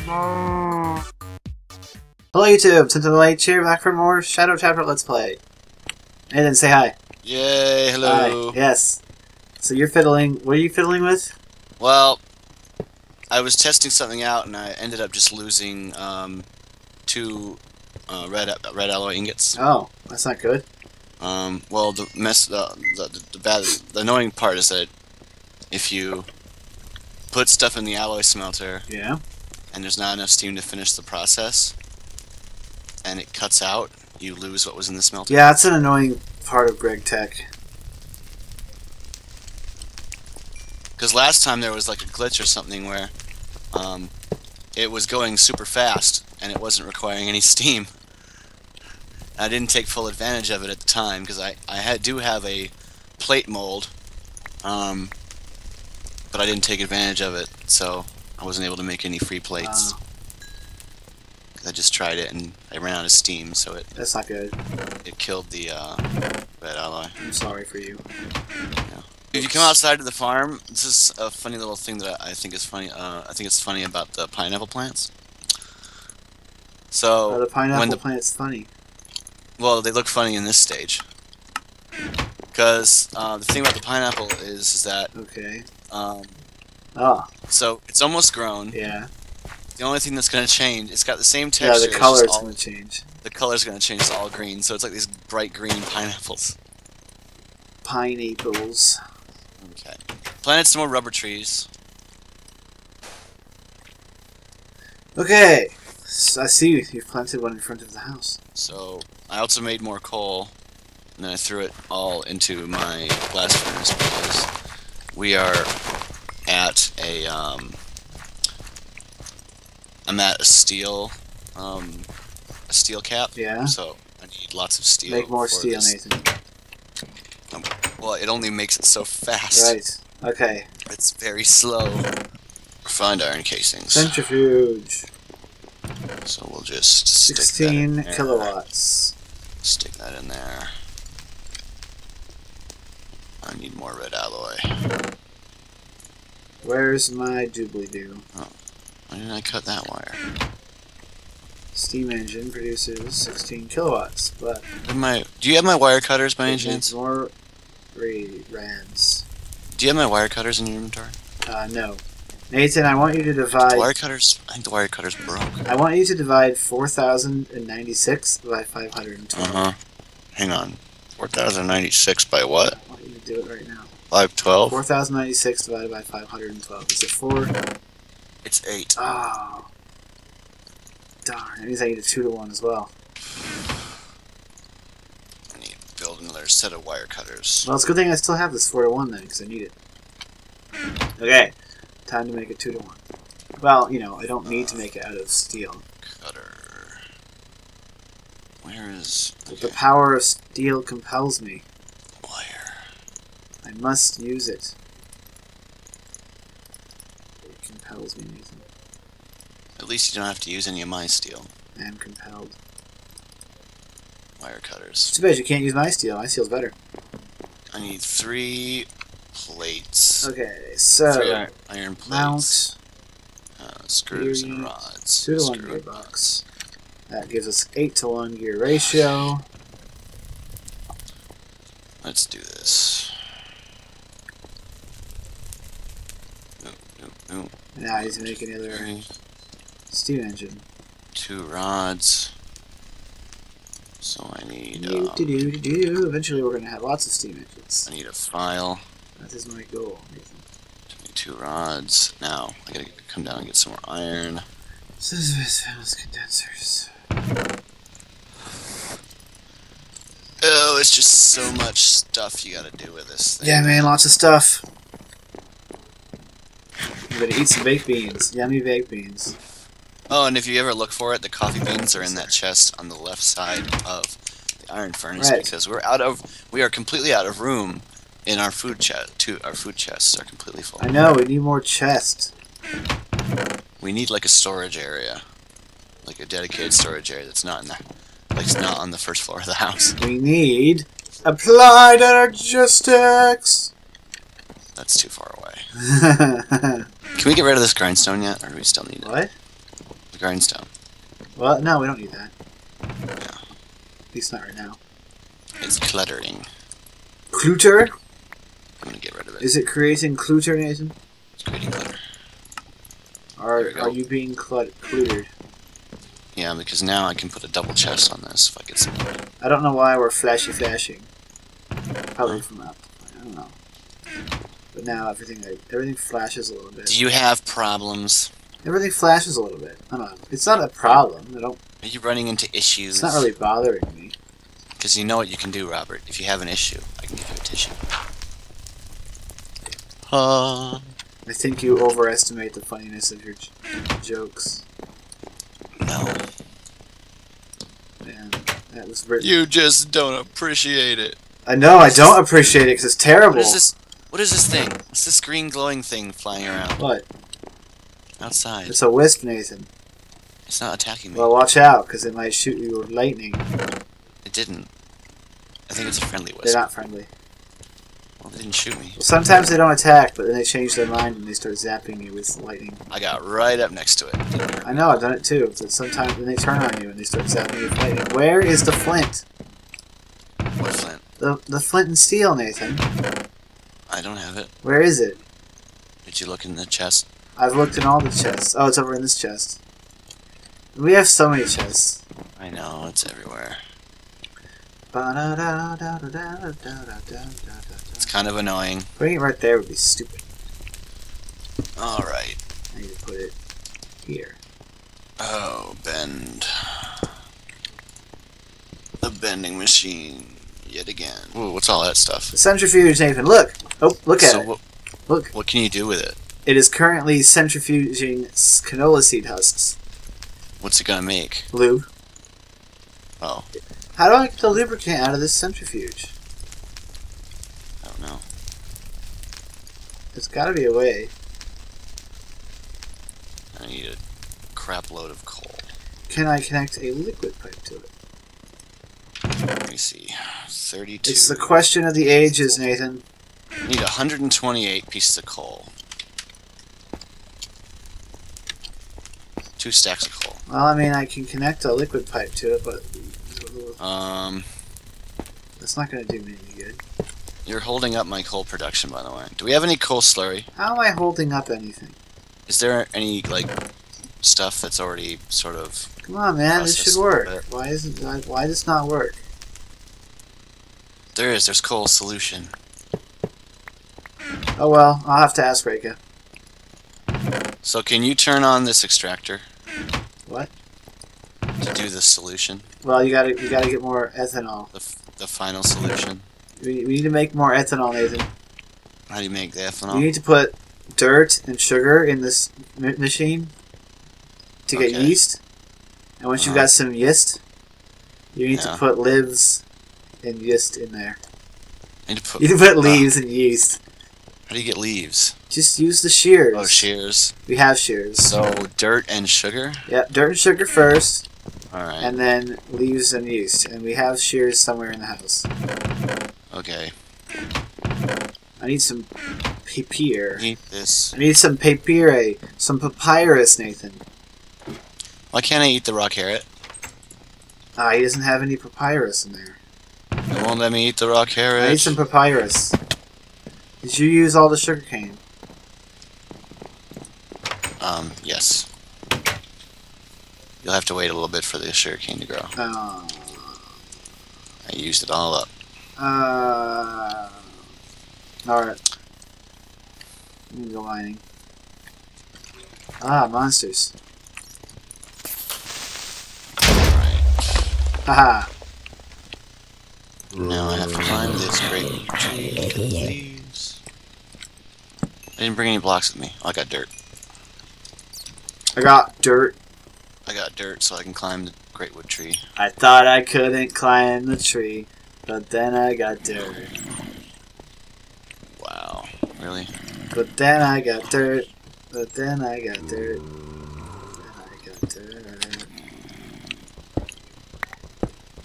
Hello YouTube, CentinalhMC back for more ShadowChapter Let's Play. And then say hi. Yay, hello. Hi, yes. So you're fiddling, what are you fiddling with? Well, I was testing something out and I ended up just losing two red alloy ingots. Oh, that's not good. Well, the annoying part is that if you put stuff in the alloy smelter, Yeah. and there's not enough steam to finish the process, and it cuts out, you lose what was in the smelter. Yeah, that's an annoying part of Greg Tech. Because last time there was like a glitch or something where it was going super fast and it wasn't requiring any steam. I didn't take full advantage of it at the time because I do have a plate mold, but I didn't take advantage of it, so I wasn't able to make any free plates. I just tried it and I ran out of steam, so that's not good. It killed the red alloy. I'm sorry for you. Yeah. If you come outside to the farm, this is a funny little thing that I think is funny. I think it's funny about the pineapple plants. So the pineapple plant's funny. Well, they look funny in this stage. Because the thing about the pineapple is that okay. So it's almost grown. Yeah. The only thing that's going to change, it's got the same texture. Yeah, the color's going to change. The color's going to change to all green, so it's like these bright green pineapples. Pineapples. Okay. Planted some more rubber trees. Okay. So I see you've planted one in front of the house. So I also made more coal, and then I threw it all into my blast furnace because we are at a I'm at a steel cap. Yeah. So I need lots of steel. Make more steel, Nathan. Well, it only makes it so fast. Right. Okay. It's very slow. Refined iron casings. Centrifuge. So we'll just stick 16 that in kilowatts. Stick that in there. I need more red alloy. Where's my doobly-doo? Oh, why didn't I cut that wire? Steam engine produces 16 kilowatts, but... Do you have my wire cutters by any chance? More rads. Do you have my wire cutters in your inventory? No. Nathan, I want you to divide... I think the wire cutters broke. I want you to divide 4,096 by 512. Hang on. 4,096 by what? I want you to do it right now. 512? 4,096 divided by 512. Is it 4? It's 8. Oh. Darn, that means I need a 2 to 1 as well. I need to build another set of wire cutters. Well, it's a good thing I still have this 4 to 1 then, because I need it. Okay. Time to make it 2 to 1. Well, you know, I don't need to make it out of steel. Cutter. Where is... But the power of steel compels me. Wire. I must use it. It compels me, Nathan. At least you don't have to use any of my steel. I am compelled. Wire cutters. Too bad you can't use my steel. My steel's better. I need 3 plates. Okay, so... 3 iron plates. Mount. Screws and rods. 2 to 1 gearbox. That gives us 8 to 1 gear ratio. Let's do this. No. Now he's making another steam engine. 2 rods. So I need... Eventually we're going to have lots of steam engines. I need a file. That is my goal, Nathan. 2 rods. Now, I gotta come down and get some more iron. Condensers. Oh, it's just so much stuff you gotta do with this thing. Yeah, man, lots of stuff. You better eat some baked beans. Yummy baked beans. Oh, and if you ever look for it, the coffee beans are in that chest on the left side of the iron furnace because we are completely out of room in our food chest. Our food chests are completely full. I know, we need more chests. We need like a storage area. Like a dedicated storage area that's not in the it's not on the first floor of the house. We need applied energistics. That's too far away. Can we get rid of this grindstone yet, or do we still need it? What? grindstone. Well, no, we don't need that. Yeah. At least not right now. It's cluttering. Clutter? I'm gonna get rid of it. Is it creating clutter, Nathan? It's creating clutter. Are you being cluttered? Yeah, because now I can put a double chest on this if I get some. I don't know why we're flashing. Probably from up. I don't know. But now everything flashes a little bit. Do you have problems? Everything flashes a little bit. I don't know. It's not a problem. Are you running into issues? It's not really bothering me. Because you know what you can do, Robert. If you have an issue, I can give you a tissue. I think you overestimate the funniness of your jokes. No. Man, that was written. You just don't appreciate it. I know, I don't appreciate it because it's terrible. What is this thing? What's this green glowing thing flying around? What? Outside. It's a wisp, Nathan. It's not attacking me. Well, watch out, because it might shoot you with lightning. It didn't. I think it's a friendly wisp. They're not friendly. Well, they didn't shoot me. Well, sometimes they don't attack, but then they change their mind and they start zapping you with lightning. I got right up next to it. I know, I've done it too. But sometimes then they turn on you and they start zapping you with lightning. Where is the flint? What flint? The flint and steel, Nathan. I don't have it. Where is it? Did you look in the chest? I've looked in all the chests. Oh, it's over in this chest. We have so many chests. I know, it's everywhere. It's kind of annoying. Putting it right there would be stupid. Alright. I need to put it here. Oh, bend. The bending machine. Yet again. Ooh, what's all that stuff? The centrifuge, Nathan. Look! Oh, look at it. Look. What can you do with it? It is currently centrifuging canola seed husks. What's it gonna make? Lube. Oh. How do I get the lubricant out of this centrifuge? I don't know. There's gotta be a way. I need a crap load of coal. Can I connect a liquid pipe to it? Let me see. 32. It's the question of the ages, Nathan. I need 128 pieces of coal. 2 stacks of coal. Well, I mean, I can connect a liquid pipe to it, but that's not going to do me any good. You're holding up my coal production, by the way. Do we have any coal slurry? How am I holding up anything? Is there any, like, stuff that's already sort of... Come on, man, this should work. Why does this not work? There's coal solution. Oh well, I'll have to ask Reika. So can you turn on this extractor? What? To do the solution? Well, you gotta get more ethanol. The final solution? We need to make more ethanol, Nathan. How do you make the ethanol? You need to put dirt and sugar in this machine to get yeast. And once you've got some yeast, you need to put lives and yeast in there. You need to put leaves and yeast. How do you get leaves? Just use the shears. Oh, shears. We have shears. So, dirt and sugar? Yep, dirt and sugar first. Alright. And then leaves and yeast. And we have shears somewhere in the house. Okay. I need some papier. Eat this. I need some papier. Some papyrus, Nathan. Why can't I eat the raw carrot? He doesn't have any papyrus in there. It won't let me eat the raw carrot. I need some papyrus. Did you use all the sugarcane? Yes. You'll have to wait a little bit for the sugarcane to grow. I used it all up. Alright. I'm gonna go mining. Monsters. Alright. Haha. Now I have to climb this great tree. Leaves. I didn't bring any blocks with me. Oh, I got dirt. I got dirt. I got dirt so I can climb the great wood tree. I thought I couldn't climb the tree, but then I got dirt. Wow. Really? But then I got dirt. But then I got dirt. Then I got dirt.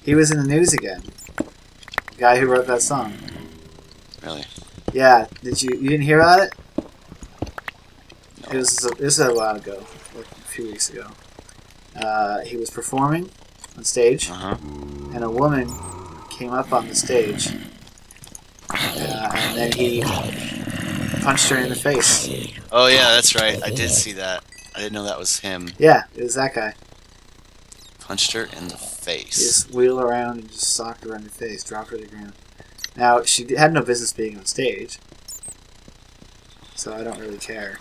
He was in the news again. The guy who wrote that song. Really? Yeah. You didn't hear about it? No. It was a while ago, like a few weeks ago. he was performing on stage, Uh-huh. and a woman came up on the stage, and then he punched her in the face. Oh yeah, that's right. I did see that. I didn't know that was him. Yeah, it was that guy. Punched her in the He face. just wheeled around and just socked her in the face, dropped her to the ground. Now, she had no business being on stage, so I don't really care.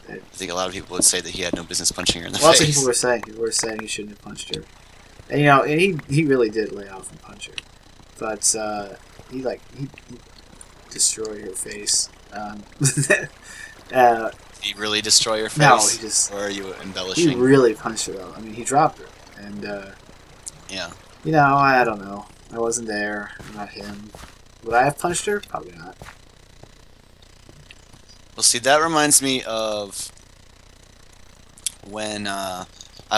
I think a lot of people would say that he had no business punching her in the Lots face. of people were saying. He shouldn't have punched her. And, you know, and he really did lay off and punch her. But, he destroyed her face. Did he really destroy her face? No, he just... Or are you embellishing? He really punched her, though. I mean, he dropped her. And, yeah. You know, I don't know. I wasn't there. I'm not him. Would I have punched her? Probably not. Well, see, that reminds me of when I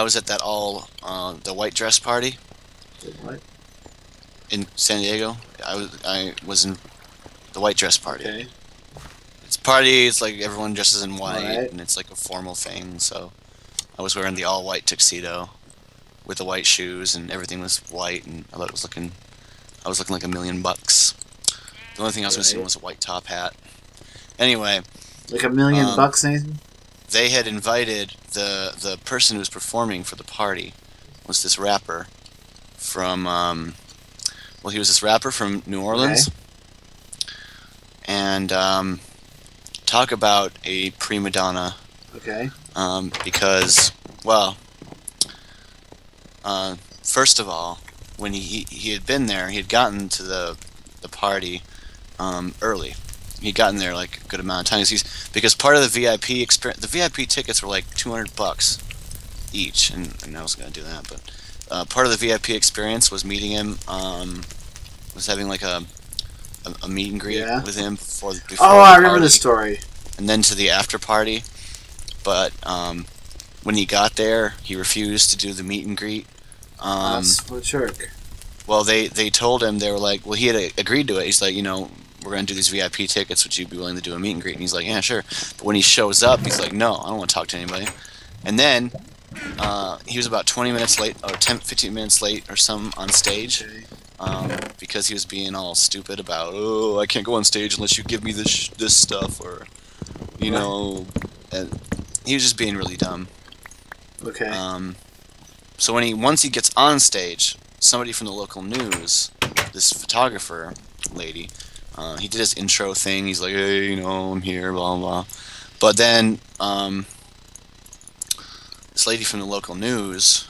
was at that the white dress party. What? In San Diego. I was in the white dress party. Okay. It's a party. It's like everyone dresses in white, Right. and it's like a formal thing. So I was wearing the all white tuxedo with the white shoes, and everything was white, and I was looking like $1 million. The only thing I was missing was a white top hat. Anyway. Like $1 million bucks, Nathan? They had invited the person who was performing for the party was this rapper from he was this rapper from New Orleans. Okay. And talk about a prima donna. Okay. Because, well, first of all, when he had been there, he had gotten to the party early. He'd gotten there like a good amount of time. Because part of the VIP experience, the VIP tickets were like $200 each, and I was going to do that, but part of the VIP experience was meeting him. Was having like a meet and greet with him before I remember the story. And then to the after party. But when he got there, he refused to do the meet and greet. That's what a jerk. Well, they told him, they were like, well, he had agreed to it. He's like, you know, we're going to do these VIP tickets. Would you be willing to do a meet and greet? And he's like, yeah, sure. But when he shows up, he's like, no, I don't want to talk to anybody. And then he was about 20 minutes late, or 15 minutes late or something on stage. Okay. Because he was being all stupid about, oh, I can't go on stage unless you give me this stuff, or, you know, and he was just being really dumb. Okay. So once he gets on stage, somebody from the local news, this photographer lady, he did his intro thing. He's like, hey, you know, I'm here, blah, blah. But then this lady from the local news,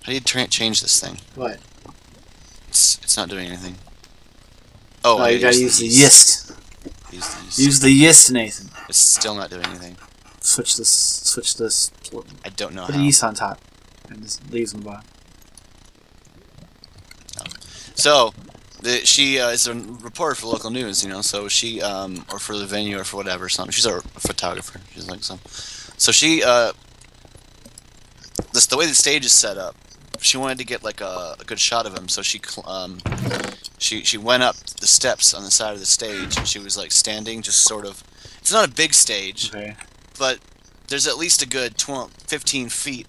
how do you change this thing? What? It's not doing anything. Oh, you gotta use the yeast. Use the yeast, Nathan. It's still not doing anything. Switch this. I don't know how. Put the yeast on top, and just leaves on the bottom. So, she is a reporter for local news, you know. So she, or for the venue, or for whatever, something. She's a photographer. She's like some. So she, the way the stage is set up, she wanted to get like a good shot of him. So she went up the steps on the side of the stage, and she was like standing, just sort of. It's not a big stage, okay, but there's at least a good 15 feet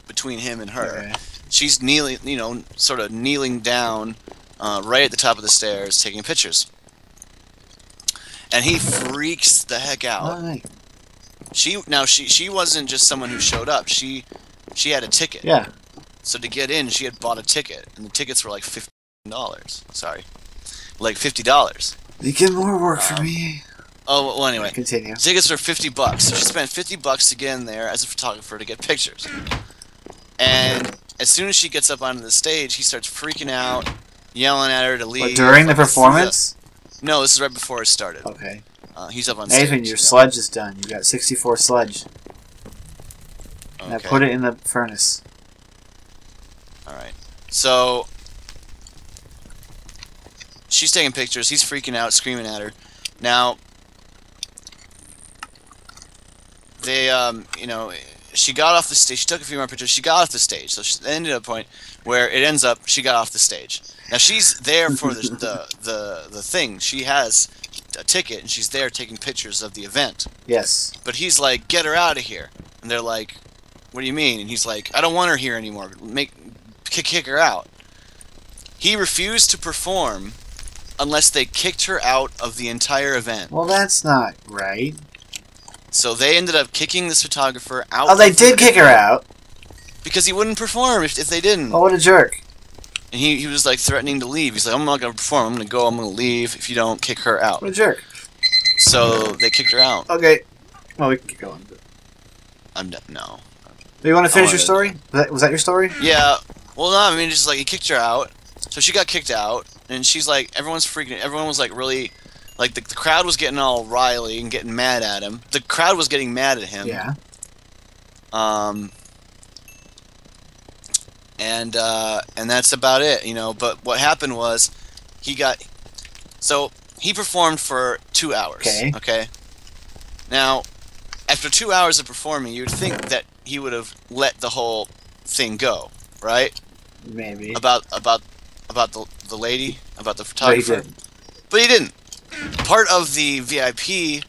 between him and her. Okay. She's kneeling, you know, sort of kneeling down right at the top of the stairs, taking pictures. And he freaks the heck out. Why? She wasn't just someone who showed up. She had a ticket. Yeah. So to get in, she had bought a ticket, and the tickets were like $15. Sorry, like $50. You get more work for me. Oh, well, anyway. Continue. The tickets were $50. So she spent $50 to get in there as a photographer to get pictures. And as soon as she gets up onto the stage, he starts freaking out, yelling at her to leave. What, during the performance? No, this is right before it started. Okay. He's up on stage. Nathan, your sludge is done. You got 64 sludge. Okay. Now put it in the furnace. Alright. So she's taking pictures. He's freaking out, screaming at her. Now, they, you know, she got off the stage. She took a few more pictures. She got off the stage. So she ended at a point where it ends up she got off the stage. Now she's there for the thing. She has a ticket, and she's there taking pictures of the event. Yes. But he's like, get her out of here. And they're like, what do you mean? And he's like, I don't want her here anymore. Kick her out. He refused to perform unless they kicked her out of the entire event. Well, that's not right. So they ended up kicking this photographer out. Oh, they did kick her out? Because he wouldn't perform if they didn't. Oh, what a jerk. And he was like threatening to leave. He's like, I'm not going to perform. I'm going to go. I'm going to leave if you don't kick her out. What a jerk. So they kicked her out. Okay. Well, we can keep going. No. Do you want to finish your story? Was that your story? Yeah. Well, no, I mean, just like, he kicked her out. So she got kicked out. And she's like, everyone's freaking. Everyone was like really. Like, the crowd was getting all riley and getting mad at him. The crowd was getting mad at him. Yeah. And that's about it, you know. But what happened was, so he performed for 2 hours. Okay. Now, after 2 hours of performing, you'd think that he would have let the whole thing go, right? Maybe. About the lady, about the photographer. But he didn't. But he didn't. Part of the VIP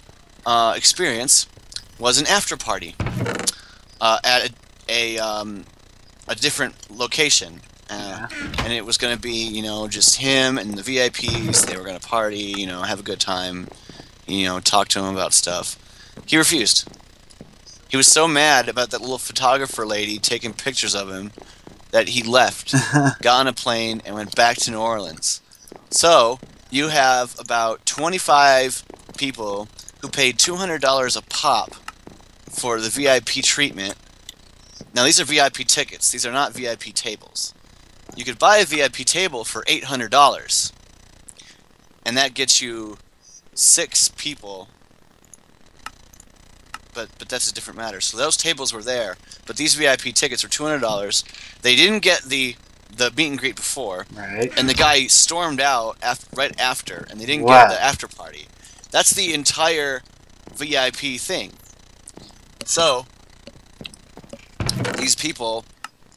experience was an after party at a different location, and it was going to be, you know, just him and the VIPs. They were going to party, you know, have a good time, you know, talk to him about stuff. He refused. He was so mad about that little photographer lady taking pictures of him that he left, got on a plane, and went back to New Orleans. So you have about 25 people who paid $200 a pop for the VIP treatment. Now, these are VIP tickets. These are not VIP tables. You could buy a VIP table for $800, and that gets you 6 people. But that's a different matter. So those tables were there, but these VIP tickets were $200. They didn't get the meet and greet before, right? And the guy stormed out right after, and they didn't get the after party. That's the entire VIP thing. So these people,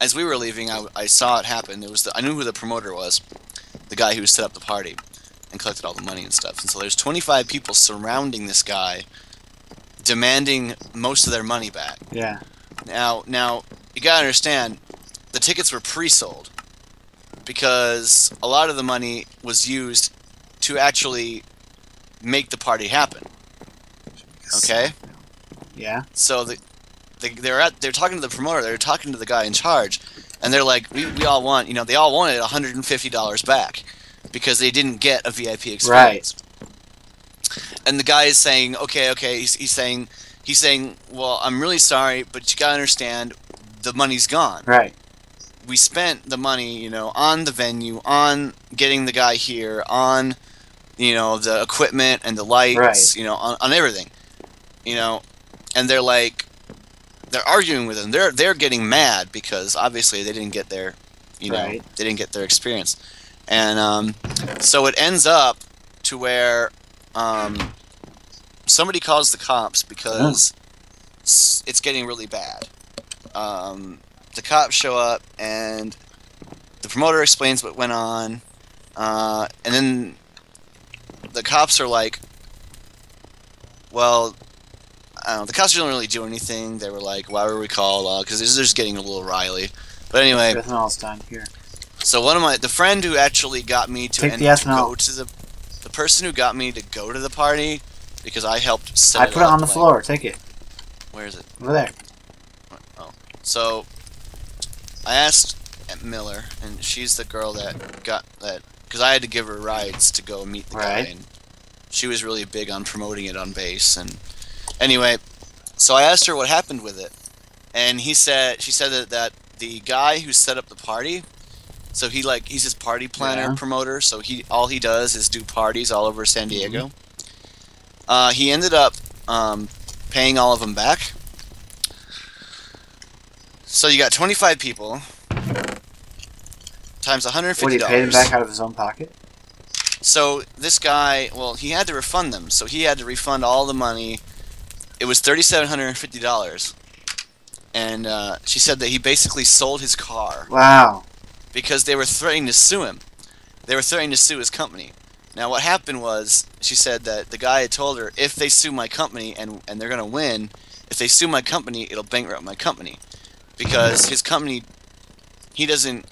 as we were leaving, I saw it happen. I knew who the promoter was, the guy who set up the party and collected all the money and stuff. And so there's 25 people surrounding this guy, demanding most of their money back. Yeah. Now you gotta understand, the tickets were pre-sold because a lot of the money was used to actually make the party happen. Okay. Yeah. So they're talking to the promoter. They're talking to the guy in charge, and they're like, we all want, you know, they all wanted $150 back because they didn't get a VIP experience. Right. And the guy is saying, okay. He's saying, well, I'm really sorry, but you gotta understand, the money's gone. Right. We spent the money, you know, on the venue, on getting the guy here, on, you know, the equipment and the lights, right, you know, on everything, you know. And they're like, they're arguing with him. They're getting mad because obviously they didn't get their, you know, right, they didn't get their experience. And so it ends up to where somebody calls the cops because it's getting really bad. The cops show up, and the promoter explains what went on, and then the cops are like, well, I don't know, the cops didn't really do anything. They were like, why were we called? Because they're just getting a little riley. But anyway, ethanol's done here. So the friend who actually got me to go to the person who got me to go to the party, because I helped set it up. I put it on the floor. Take it. Where is it? Over there. Oh. So I asked Miller, and she's the girl that got that, because I had to give her rides to go meet the guy, and she was really big on promoting it on base. And anyway, so I asked her what happened with it, and she said that the guy who set up the party, so he's his party planner, promoter, so all he does is do parties all over San Diego. He ended up paying all of them back. So you got 25 people times $150. What, he paid him back out of his own pocket? So this guy, well, he had to refund them. So he had to refund all the money. It was $3,750. And she said that he basically sold his car. Wow. Because they were threatening to sue him. They were threatening to sue his company. Now what happened was, she said that the guy had told her, if they sue my company and they're going to win, if they sue my company, it'll bankrupt my company. because his company, he doesn't.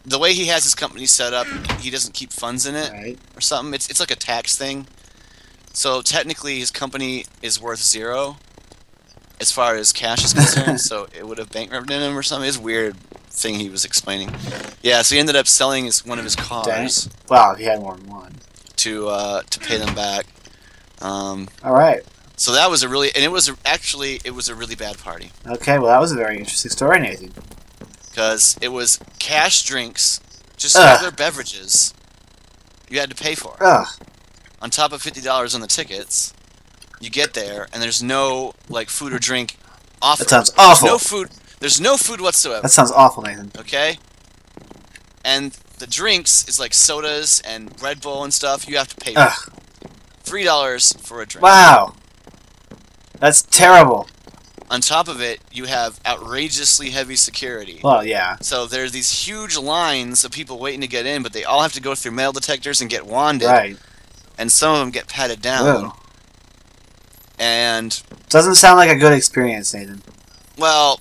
The way he has his company set up, he doesn't keep funds in it or something. It's like a tax thing. So technically, his company is worth 0 as far as cash is concerned. So it would have bankrupted him or something. It's a weird thing he was explaining. Yeah, so he ended up selling one of his cars. Wow, he had more than one. To pay them back. All right. So that was a really, and it was a really bad party. Okay, well that was a very interesting story, Nathan. Because it was cash drinks, just regular beverages, you had to pay for. On top of $50 on the tickets, you get there and there's no like food or drink offered. That sounds awful. There's no food whatsoever. That sounds awful, Nathan. Okay. And the drinks is like sodas and Red Bull and stuff. You have to pay for. $3 for a drink. Wow. That's terrible. On top of it, you have outrageously heavy security. Well, yeah. So there's these huge lines of people waiting to get in, but they all have to go through metal detectors and get wanded. Right. And some of them get patted down. Whoa. And doesn't sound like a good experience, Nathan. Well,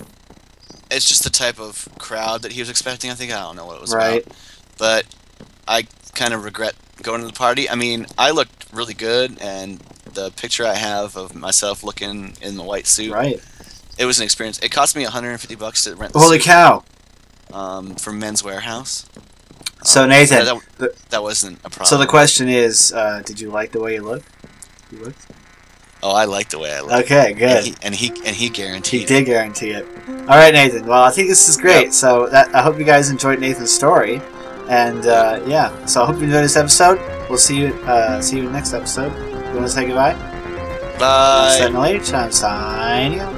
it's just the type of crowd that he was expecting. I don't know what it was about. But I kind of regret going to the party. I mean, I looked really good, and the picture I have of myself looking in the white suit. It was an experience. It cost me $150 to rent the Holy suit, cow! From Men's Warehouse. So Nathan, that wasn't a problem. So the question is, did you like the way you looked? Oh, I like the way I look. Okay, good. And he guaranteed. He did guarantee it. All right, Nathan. Well, I think this is great. Yep. So I hope you guys enjoyed Nathan's story, and yeah. So I hope you enjoyed this episode. We'll see you next episode. You want to say goodbye? Bye. SentinalhMC, I'm signing out.